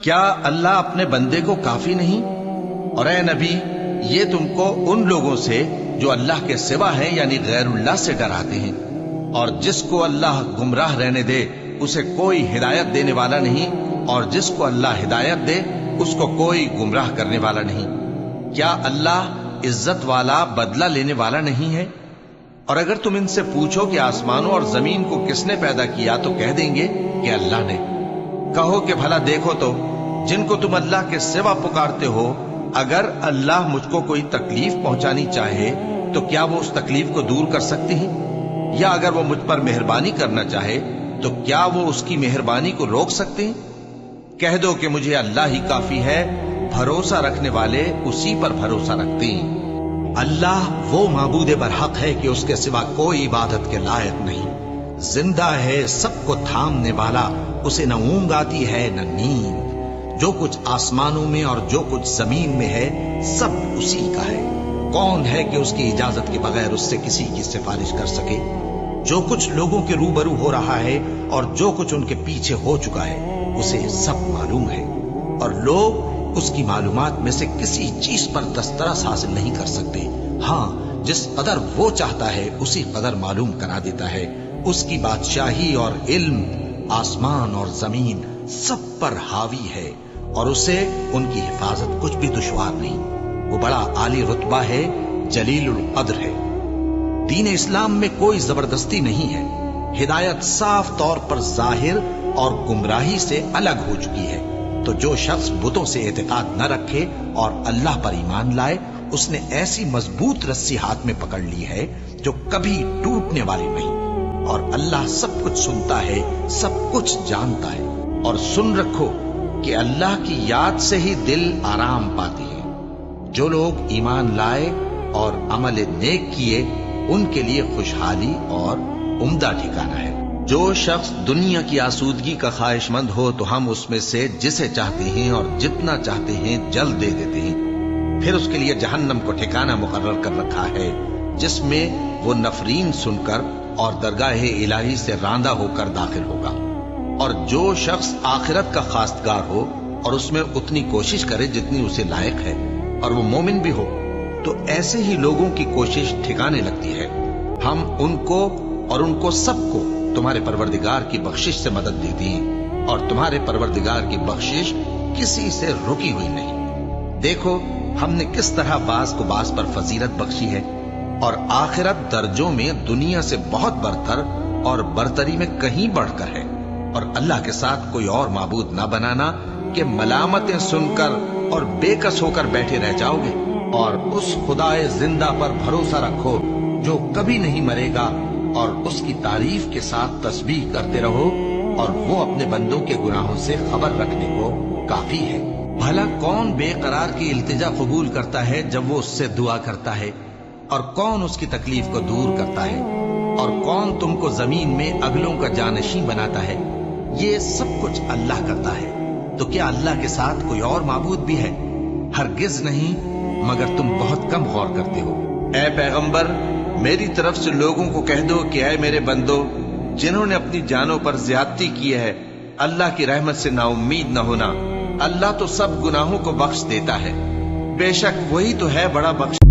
کیا اللہ اپنے بندے کو کافی نہیں؟ اور اے نبی، یہ تم کو ان لوگوں سے جو اللہ کے سوا ہیں یعنی غیر اللہ سے ڈراتے ہیں، اور جس کو اللہ گمراہ رہنے دے اسے کوئی ہدایت دینے والا نہیں، اور جس کو اللہ ہدایت دے اس کو کوئی گمراہ کرنے والا نہیں۔ کیا اللہ عزت والا بدلہ لینے والا نہیں ہے؟ اور اگر تم ان سے پوچھو کہ آسمانوں اور زمین کو کس نے پیدا کیا تو کہہ دیں گے کہ اللہ نے۔ کہو کہ بھلا دیکھو تو جن کو تم اللہ کے سوا پکارتے ہو، اگر اللہ مجھ کو کوئی تکلیف پہنچانی چاہے تو کیا وہ اس تکلیف کو دور کر سکتے ہیں؟ یا اگر وہ مجھ پر مہربانی کرنا چاہے تو کیا وہ اس کی مہربانی کو روک سکتے ہیں؟ کہہ دو کہ مجھے اللہ ہی کافی ہے، بھروسہ رکھنے والے اسی پر بھروسہ رکھتے ہیں۔ اللہ وہ معبود برحق ہے کہ اس کے سوا کوئی عبادت کے لائق نہیں، زندہ ہے، سب کو تھامنے والا، اسے نہ اونگ آتی ہے نہ نیند۔ جو کچھ آسمانوں میں اور جو کچھ زمین میں ہے سب اسی کا ہے۔ کون ہے کہ اس کی اجازت کے بغیر اس سے کسی کی سفارش کر سکے؟ جو کچھ لوگوں کے روبرو ہو رہا ہے اور جو کچھ ان کے پیچھے ہو چکا ہے اسے سب معلوم ہے، اور لوگ اس کی معلومات میں سے کسی چیز پر دسترس حاصل نہیں کر سکتے۔ ہاں، جس قدر وہ چاہتا ہے اسی قدر معلوم کرا دیتا ہے۔ اس کی بادشاہی اور علم آسمان اور زمین سب پر حاوی ہے، اور اسے ان کی حفاظت کچھ بھی دشوار نہیں۔ وہ بڑا عالی رتبہ ہے، جلیل القدر ہے۔ دین اسلام میں کوئی زبردستی نہیں ہے، ہدایت صاف طور پر ظاہر اور گمراہی سے الگ ہو چکی ہے۔ تو جو شخص بتوں سے اعتقاد نہ رکھے اور اللہ پر ایمان لائے، اس نے ایسی مضبوط رسی ہاتھ میں پکڑ لی ہے جو کبھی ٹوٹنے والی نہیں، اور اللہ سب کچھ سنتا ہے، سب کچھ جانتا ہے۔ اور سن رکھو کہ اللہ کی یاد سے ہی دل آرام پاتی ہے۔ جو لوگ ایمان لائے اور عمل نیک کیے ان کے لیے خوشحالی اور عمدہ ٹھکانہ ہے۔ جو شخص دنیا کی آسودگی کا خواہش مند ہو تو ہم اس میں سے جسے چاہتے ہیں اور جتنا چاہتے ہیں جلد دے دیتے ہیں۔ پھر اس کے لیے جہنم کو ٹھکانہ مقرر کر رکھا ہے، جس میں وہ نفرین سن کر اور درگاہ الہی سے راندہ ہو کر داخل ہوگا۔ اور جو شخص آخرت کا خواستگار ہو اور اس میں اتنی کوشش کرے جتنی اسے لائق ہے، اور وہ مومن بھی ہو، تو ایسے ہی لوگوں کی کوشش ٹھکانے لگتی ہے۔ ہم ان کو اور ان کو سب کو تمہارے پروردگار کی بخشش سے مدد دیتی ہیں، اور تمہارے پروردگار کی بخشش کسی سے رکی ہوئی نہیں۔ دیکھو ہم نے کس طرح بعض کو بعض پر فضیلت بخشی ہے، اور آخرت درجوں میں دنیا سے بہت برتر اور برتری میں کہیں بڑھ کر ہے۔ اور اللہ کے ساتھ کوئی اور معبود نہ بنانا کہ ملامتیں سن کر اور بے کس ہو کر بیٹھے رہ جاؤ گے، اور اس خدائے زندہ پر بھروسہ رکھو جو کبھی نہیں مرے گا، اور اس کی تعریف کے ساتھ تسبیح کرتے رہو، اور وہ اپنے بندوں کے گناہوں سے خبر رکھنے کو کافی ہے۔ بھلا کون بے قرار کی التجا قبول کرتا ہے جب وہ اس سے دعا کرتا ہے، اور کون اس کی تکلیف کو دور کرتا ہے، اور کون تم کو زمین میں اگلوں کا جانشین بناتا ہے؟ یہ سب کچھ اللہ کرتا ہے۔ تو کیا اللہ کے ساتھ کوئی اور معبود بھی ہے؟ ہرگز نہیں، مگر تم بہت کم غور کرتے ہو۔ اے پیغمبر، میری طرف سے لوگوں کو کہہ دو کہ اے میرے بندو، جنہوں نے اپنی جانوں پر زیادتی کی ہے، اللہ کی رحمت سے نا امید نہ ہونا۔ اللہ تو سب گناہوں کو بخش دیتا ہے، بے شک وہی تو ہے بڑا بخش۔